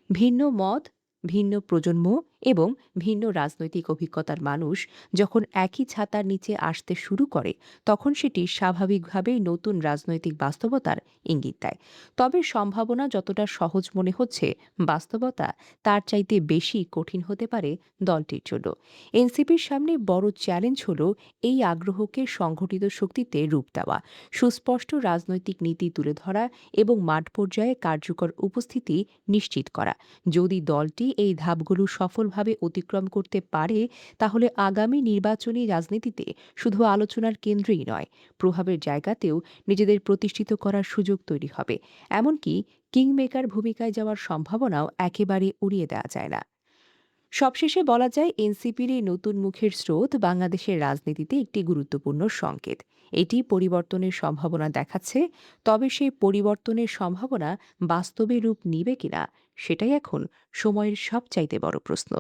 ভিন্ন মত, ভিন্ন প্রজন্ম এবং ভিন্ন রাজনৈতিক অভিজ্ঞতার মানুষ যখন একই ছাতার নিচে আসতে শুরু করে, তখন সেটি স্বাভাবিকভাবেই নতুন রাজনৈতিক বাস্তবতার ইঙ্গিত দেয়। তবে সম্ভাবনা যতটা সহজ মনে হচ্ছে, বাস্তবতা তার চাইতে বেশি কঠিন হতে পারে দলটির জন্য। এনসিপির সামনে বড় চ্যালেঞ্জ হল এই আগ্রহকে সংগঠিত শক্তিতে রূপ দেওয়া, সুস্পষ্ট রাজনৈতিক নীতি তুলে ধরা এবং মাঠ পর্যায়ে কার্যকর উপস্থিতি নিশ্চিত করা। যদি দলটি এই ধাপগুলো সফলভাবে অতিক্রম করতে পারে, তাহলে আগামী নির্বাচনী রাজনীতিতে শুধু আলোচনার কেন্দ্রেই নয়, প্রভাবের জায়গাতেও নিজেদের প্রতিষ্ঠিত করার সুযোগ তৈরি হবে। এমনকি কিংমেকার ভূমিকায় যাওয়ার সম্ভাবনাও একেবারে উড়িয়ে দেওয়া যায় না। সবশেষে বলা যায়, এনসিপির এই নতুন মুখের স্রোত বাংলাদেশের রাজনীতিতে একটি গুরুত্বপূর্ণ সংকেত। এটি পরিবর্তনের সম্ভাবনা দেখাচ্ছে, তবে সেই পরিবর্তনের সম্ভাবনা বাস্তবে রূপ নিবে কিনা, সেটাই এখন সময়ের সবচাইতে বড় প্রশ্ন।